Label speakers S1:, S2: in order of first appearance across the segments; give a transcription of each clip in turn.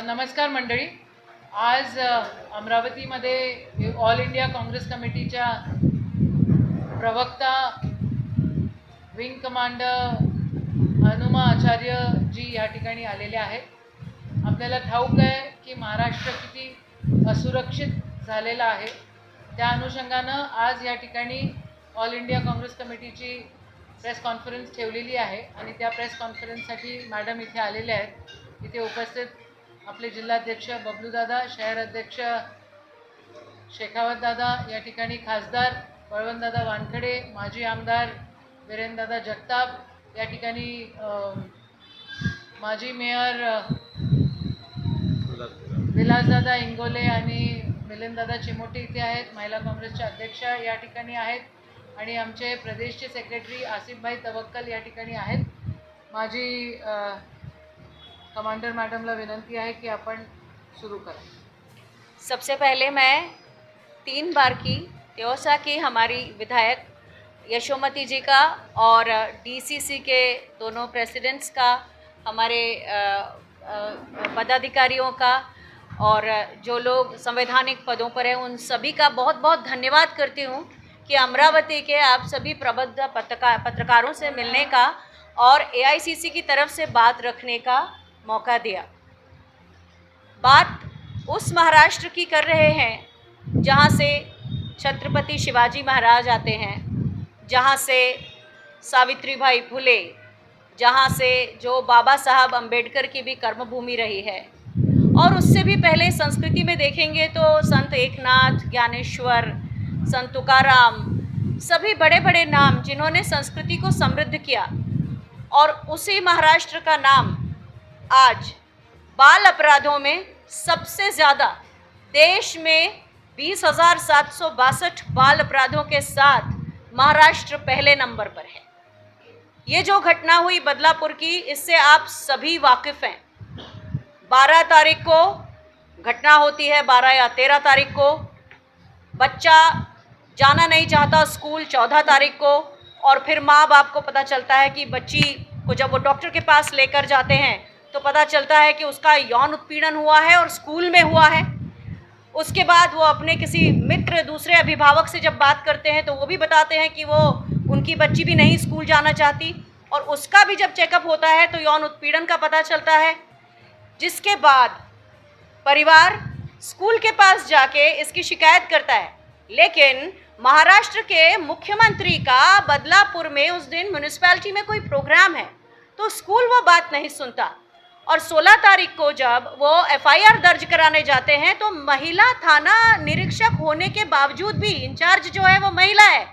S1: नमस्कार मंडळी. आज अमरावतीमध्ये ऑल इंडिया काँग्रेस कमिटीच्या प्रवक्ता विंग कमांडर हनुमा आचार्य जी या ठिकाणी आलेले आहेत. आपल्याला ठाऊक आहे की महाराष्ट्र किती असुरक्षित झालेला आहे. त्या अनुषंगानं आज या ठिकाणी ऑल इंडिया काँग्रेस कमिटीची प्रेस कॉन्फरन्स ठेवलेली आहे आणि त्या प्रेस कॉन्फरन्ससाठी मॅडम इथे आलेले आहेत. इथे उपस्थित आपले जिल्हाध्यक्ष बबलूदादा, शहर अध्यक्ष शेखावतदादा, या ठिकाणी खासदार बळवंतदादा वानखडे, माजी आमदार वीरेंद्रदादा जगताप, या ठिकाणी माजी मेयर विलासदादा इंगोले आणि मिलिंददादा चिमोटे इथे आहेत. महिला काँग्रेसच्या अध्यक्ष या ठिकाणी आहेत आणि आमचे प्रदेशचे सेक्रेटरी आसिफभाई तवक्कल या ठिकाणी आहेत. माझी कमांडर मैडम विनंती है कि अपन शुरू करें.
S2: सबसे पहले मैं 3 बार की त्योसा की हमारी विधायक यशोमती जी का और डीसीसी के दोनों प्रेसिडेंट्स का, हमारे पदाधिकारियों का और जो लोग संवैधानिक पदों पर हैं उन सभी का बहुत बहुत धन्यवाद करती हूँ कि अमरावती के आप सभी प्रबुद्ध पत्रकारों से मिलने का और एआईसीसी की तरफ से बात रखने का मौका दिया. बात उस महाराष्ट्र की कर रहे हैं जहाँ से छत्रपति शिवाजी महाराज आते हैं, जहाँ से सावित्रीबाई फुले, जहाँ से जो बाबा साहब अंबेडकर की भी कर्मभूमि रही है. और उससे भी पहले संस्कृति में देखेंगे तो संत एकनाथ, ज्ञानेश्वर, संत तुकाराम, सभी बड़े बड़े नाम जिन्होंने संस्कृति को समृद्ध किया. और उसी महाराष्ट्र का नाम आज बाल अपराधों में सबसे ज़्यादा, देश में 20,762 बाल अपराधों के साथ महाराष्ट्र पहले नंबर पर है. ये जो घटना हुई बदलापुर की, इससे आप सभी वाकिफ़ हैं. 12 तारीख को घटना होती है, 12 या 13 तारीख को. बच्चा जाना नहीं चाहता स्कूल 14 तारीख को, और फिर माँ बाप को पता चलता है कि बच्ची को जब वो डॉक्टर के पास लेकर जाते हैं तो पता चलता है कि उसका यौन उत्पीड़न हुआ है और स्कूल में हुआ है. उसके बाद वो अपने किसी मित्र, दूसरे अभिभावक से जब बात करते हैं तो वो भी बताते हैं कि वो उनकी बच्ची भी नहीं स्कूल जाना चाहती, और उसका भी जब चेकअप होता है तो यौन उत्पीड़न का पता चलता है. जिसके बाद परिवार स्कूल के पास जाके इसकी शिकायत करता है. लेकिन महाराष्ट्र के मुख्यमंत्री का बदलापुर में उस दिन म्यूनिसिपैलिटी में कोई प्रोग्राम है तो स्कूल वो बात नहीं सुनता. और 16 तारीख को जब वो एफआईआर दर्ज कराने जाते हैं तो महिला थाना निरीक्षक होने के बावजूद भी, इंचार्ज जो है वो महिला है,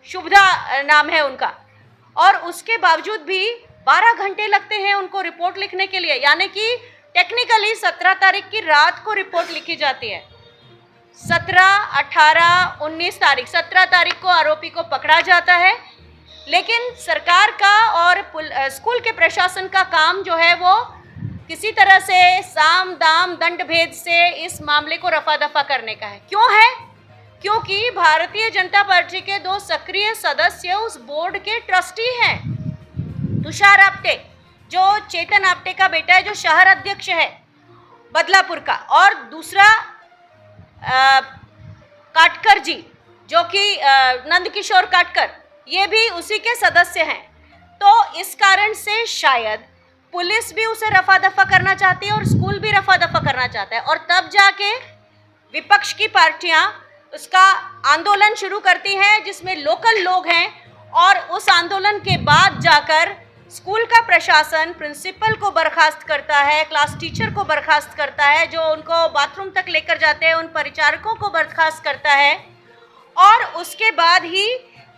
S2: शुभदा नाम है उनका, और उसके बावजूद भी 12 घंटे लगते हैं उनको रिपोर्ट लिखने के लिए. यानी कि टेक्निकली 17 तारीख की रात को रिपोर्ट लिखी जाती है. 17, 18, 19 तारीख, 17 तारीख को आरोपी को पकड़ा जाता है. लेकिन सरकार का और स्कूल के प्रशासन का काम जो है वो किसी तरह से साम दाम दंड भेद से इस मामले को रफा दफा करने का है. क्यों है? क्योंकि भारतीय जनता पार्टी के 2 सक्रिय सदस्य उस बोर्ड के ट्रस्टी हैं. तुषार आपटे, जो चेतन आपटे का बेटा है, जो शहर अध्यक्ष है बदलापुर का, और दूसरा काटकर जी, जो कि नंदकिशोर काटकर, ये भी उसी के सदस्य हैं. तो इस कारण से शायद पुलिस भी उसे रफा दफा करना चाहती है और स्कूल भी रफा दफा करना चाहता है, और तब जाके विपक्ष की पार्टियां उसका आंदोलन शुरू करती हैं जिसमें लोकल लोग हैं. और उस आंदोलन के बाद जाकर स्कूल का प्रशासन प्रिंसिपल को बर्खास्त करता है, क्लास टीचर को बर्खास्त करता है, जो उनको बाथरूम तक लेकर जाते हैं उन परिचारकों को बर्खास्त करता है, और उसके बाद ही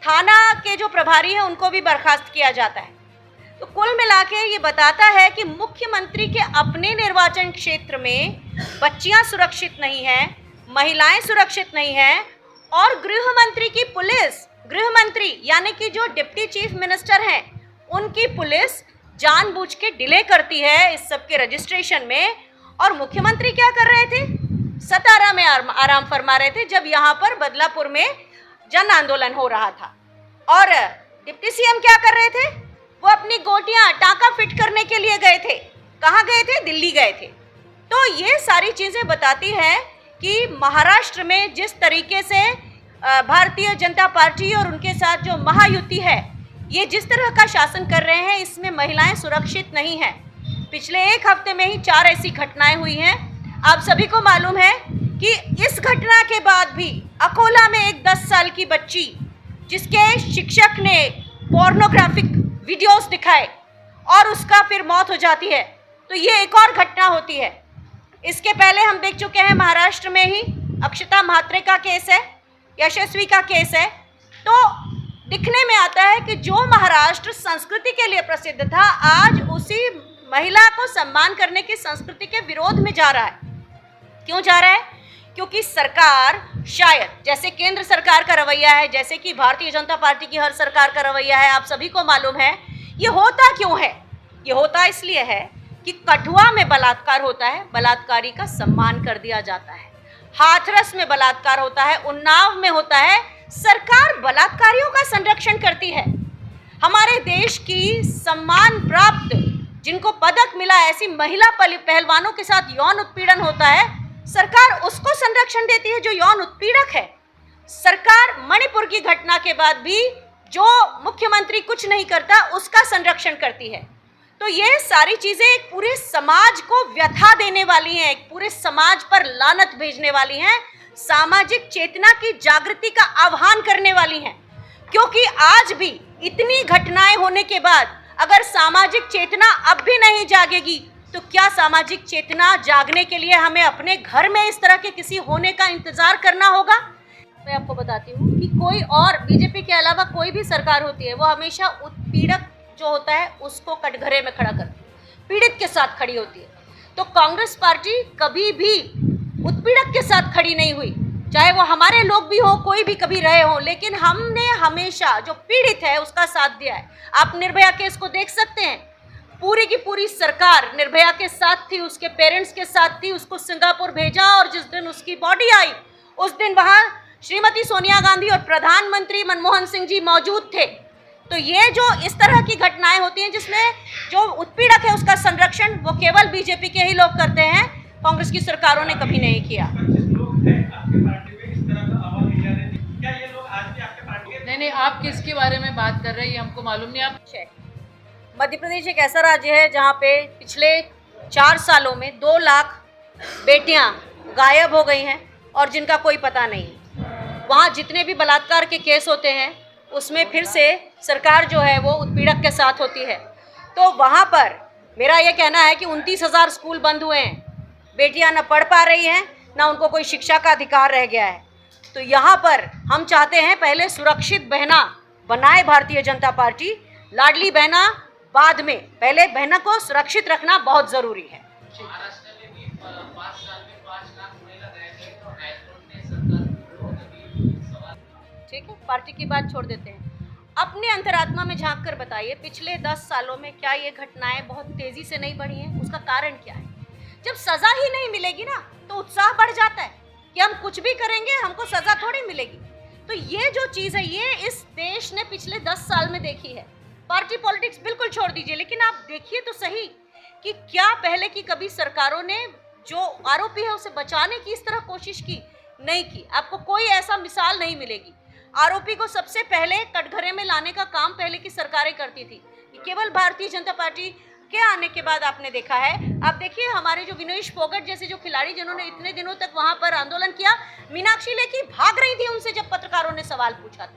S2: थाना के जो प्रभारी हैं उनको भी बर्खास्त किया जाता है. तो कुल मिला के ये बताता है कि मुख्यमंत्री के अपने निर्वाचन क्षेत्र में बच्चियां सुरक्षित नहीं हैं, महिलाएं सुरक्षित नहीं हैं, और गृह मंत्री की पुलिस, गृह मंत्री यानी कि जो डिप्टी चीफ मिनिस्टर हैं, उनकी पुलिस जानबूझ के डिले करती है इस सब के रजिस्ट्रेशन में. और मुख्यमंत्री क्या कर रहे थे? सतारा में आराम फरमा रहे थे जब यहाँ पर बदलापुर में जन आंदोलन हो रहा था. और डिप्टी सीएम क्या कर रहे थे? वो अपनी गोटियां टाँका फिट करने के लिए गए थे. कहाँ गए थे? दिल्ली गए थे. तो ये सारी चीज़ें बताती हैं कि महाराष्ट्र में जिस तरीके से भारतीय जनता पार्टी और उनके साथ जो महायुति है, ये जिस तरह का शासन कर रहे हैं, इसमें महिलाएं सुरक्षित नहीं हैं। पिछले एक हफ्ते में ही 4 ऐसी घटनाएं हुई हैं। आप सभी को मालूम है कि इस घटना के बाद भी अकोला में एक 10 साल की बच्ची, जिसके शिक्षक ने पोर्नोग्राफिक वीडियोस दिखाए और उसका फिर मौत हो जाती है, तो ये एक और घटना होती है। इसके पहले हम देख चुके हैं महाराष्ट्र में ही अक्षता म्हात्रे का केस है, यशस्वी का केस है। तो दिखने में आता है कि जो महाराष्ट्र संस्कृति के लिए प्रसिद्ध था, आज उसी महिला को सम्मान करने की संस्कृति के विरोध में जा रहा है। क्यों जा रहा है? क्योंकि सरकार, शायद जैसे केंद्र सरकार का रवैया है, जैसे कि भारतीय जनता पार्टी की हर सरकार का रवैया है, आप सभी को मालूम है। ये होता क्यों है? ये होता इसलिए है कि कठुआ में बलात्कार होता है, बलात्कारी का सम्मान कर दिया जाता है। हाथरस में बलात्कार होता है, उन्नाव में होता है, सरकार बलात्कारियों का संरक्षण करती है। हमारे देश की सम्मान प्राप्त, जिनको पदक मिला, ऐसी महिला पहलवानों के साथ यौन उत्पीड़न होता है, सरकार उसको संरक्षण देती है जो यौन उत्पीड़क है। सरकार मणिपुर की घटना के बाद भी जो मुख्यमंत्री कुछ नहीं करता, उसका संरक्षण करती है। तो ये सारी चीजें एक पूरे समाज को व्यथा देने वाली हैं, एक पूरे समाज पर लानत भेजने वाली हैं, सामाजिक चेतना की जागृति का आह्वान करने वाली हैं। क्योंकि आज भी इतनी घटनाएं होने के बाद अगर सामाजिक चेतना अब भी नहीं जागेगी, तो क्या सामाजिक चेतना जागने के लिए हमें अपने घर में इस तरह के किसी होने का इंतजार करना होगा? मैं आपको बताती हूँ कि कोई और बीजेपी के अलावा कोई भी सरकार होती है, वो हमेशा उत्पीड़क जो होता है उसको कटघरे में खड़ा करती है, पीड़ित के साथ खड़ी होती है। तो कांग्रेस पार्टी कभी भी उत्पीड़क के साथ खड़ी नहीं हुई, चाहे वो हमारे लोग भी हो, कोई भी कभी रहे हो, लेकिन हमने हमेशा जो पीड़ित है उसका साथ दिया है। आप निर्भया केस को देख सकते हैं, पूरी की पूरी सरकार निर्भया के साथ थी, उसके पेरेंट्स के साथ थी, उसको सिंगापुर भेजा और जिस दिन उसकी बॉडी आई, उस दिन वहाँ श्रीमती सोनिया गांधी और प्रधानमंत्री मनमोहन सिंह जी मौजूद थे। तो ये जो इस तरह की घटनाएं होती हैं जिसमें जो उत्पीड़क है उसका संरक्षण वो केवल बीजेपी के ही लोग करते हैं, कांग्रेस की सरकारों ने कभी नहीं किया।
S1: नहीं, आप किसके बारे में बात कर रहे हैं ये हमको मालूम नहीं। आप
S2: मध्य प्रदेश एक ऐसा राज्य है जहाँ पे पिछले 4 सालों में 2 लाख बेटियाँ गायब हो गई हैं और जिनका कोई पता नहीं। वहाँ जितने भी बलात्कार के केस होते हैं उसमें फिर से सरकार जो है वो उत्पीड़क के साथ होती है। तो वहाँ पर मेरा ये कहना है कि 29,000 स्कूल बंद हुए हैं, बेटियां न पढ़ पा रही हैं, ना उनको कोई शिक्षा का अधिकार रह गया है। तो यहाँ पर हम चाहते हैं पहले सुरक्षित बहना बनाए भारतीय जनता पार्टी, लाडली बहना बाद में, पहले बहना को सुरक्षित रखना बहुत ज़रूरी है। ठीक है, पार्टी की बात छोड़ देते हैं। अपने अंतरात्मा में झांक कर बताइए, पिछले 10 सालों में क्या ये घटनाएं बहुत तेजी से नहीं बढ़ी हैं? उसका कारण क्या है? जब सजा ही नहीं मिलेगी ना तो उत्साह बढ़ जाता है कि हम कुछ भी करेंगे, हमको सजा थोड़ी मिलेगी। तो ये जो चीज़ है ये इस देश ने पिछले 10 साल में देखी है। पार्टी पॉलिटिक्स बिल्कुल छोड़ दीजिए, लेकिन आप देखिए तो सही कि क्या पहले की कभी सरकारों ने जो आरोपी है उसे बचाने की इस तरह कोशिश की? नहीं की। आपको कोई ऐसा मिसाल नहीं मिलेगी। आरोपी को सबसे पहले कटघरे में लाने का काम पहले की सरकारें करती थी। केवल भारतीय जनता पार्टी के आने के बाद आपने देखा है। आप देखिए हमारे जो विनेश फोगट जैसे जो खिलाड़ी जिन्होंने इतने दिनों तक वहां पर आंदोलन किया, मीनाक्षी लेखी भाग रही थी उनसे जब पत्रकारों ने सवाल पूछा था।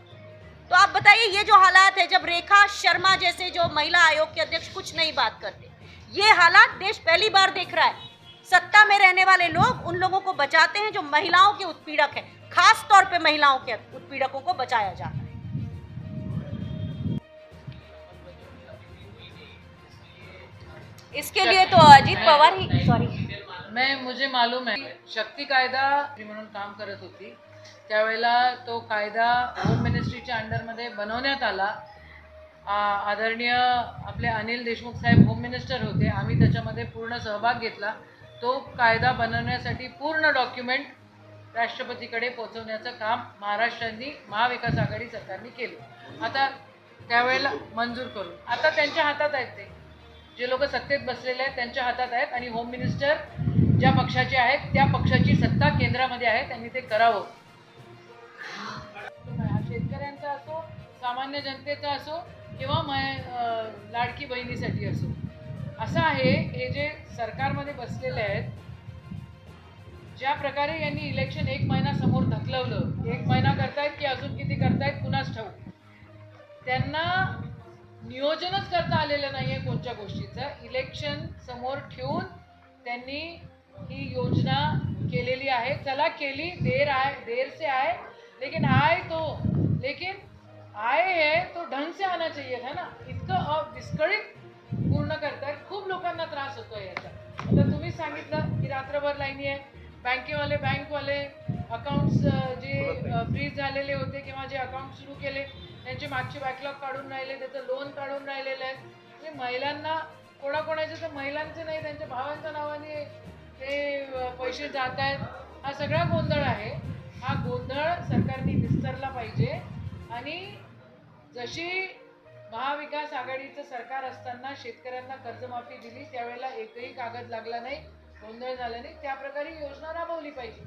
S2: तो आप बताइए ये जो हालात है, जब रेखा शर्मा जैसे जो महिला आयोग के अध्यक्ष कुछ नहीं बात करते, ये हालात देश पहली बार देख रहा है। सत्ता में रहने वाले लोग उन लोगों को बचाते हैं जो महिलाओं के उत्पीड़क हैं, खास तौर पे महिलाओं के उत्पीड़कों को बचाया जाता है। इसके लिए तो अजित पवार ही, सॉरी,
S1: मुझे मालूम आहे शक्ती कायदा म्हणून काम करत होती त्यावेळेला तो कायदा होम मिनिस्ट्रीच्या अंडरमध्ये बनवण्यात आला। आदरणीय आपले अनिल देशमुख साहेब होम मिनिस्टर होते, आम्ही त्याच्यामध्ये पूर्ण सहभाग घेतला। तो कायदा बनवण्यासाठी पूर्ण डॉक्युमेंट राष्ट्रपतीकडे पोहोचवण्याचं काम महाराष्ट्राने महाविकास आघाडी सरकारने केले। आता त्यावेळेला मंजूर करून आता त्यांच्या हातात आहेत, ते जे लोक सत्तेत बसलेले आहेत त्यांच्या हातात आहेत आणि होम मिनिस्टर ज्या पक्षाचे आहेत त्या पक्षाची सत्ता केंद्रामध्ये आहे, त्यांनी ते करावं. शेतकऱ्यांचा असो, सामान्य जनतेचा असो किंवा लाडकी बहिणीसाठी असो. असं आहे, हे जे सरकारमध्ये बसलेले आहेत, ज्या प्रकारे यांनी इलेक्शन 1 महिना समोर ढकलवलं, 1 महिना करतायत की अजून किती करतायत कुणास ठाऊक. त्यांना नियोजनच करता आलेलं नाही आहे कोणत्या गोष्टीचं. इलेक्शन समोर ठेवून त्यांनी ही योजना केलेली आहे. चला केली, देर से आए लेकिन आए तो, लेकिन आए है तो ढंग से आना चाहिए था ना. इतकं विस्कळीत पूर्ण करतायत. खूप लोकांना त्रास होतोय याचा. आता तुम्हीच सांगितलं की रात्रभर लाईनी आहे. बँकवाले अकाउंट्स जे फ्रीज झालेले होते किंवा जे अकाउंट सुरू केले त्यांचे मागचे बॅकलॉग काढून राहिले, त्याचं लोन काढून राहिलेलं आहे. म्हणजे महिलांना कोणाकोणाचे तर महिलांचे नाही, त्यांच्या भावांच्या नावाने ते पैसे जात आहेत. हा सगळा गोंधळ आहे. हा गोंधळ सरकारने विस्तारला पाहिजे. आणि जशी महाविकास आघाडीचं सरकार असताना शेतकऱ्यांना कर्जमाफी दिली त्यावेळेला एकही कागद लागला नाही, गोंधळ झाला नाही, त्या प्रकारे योजना राबवली पाहिजे.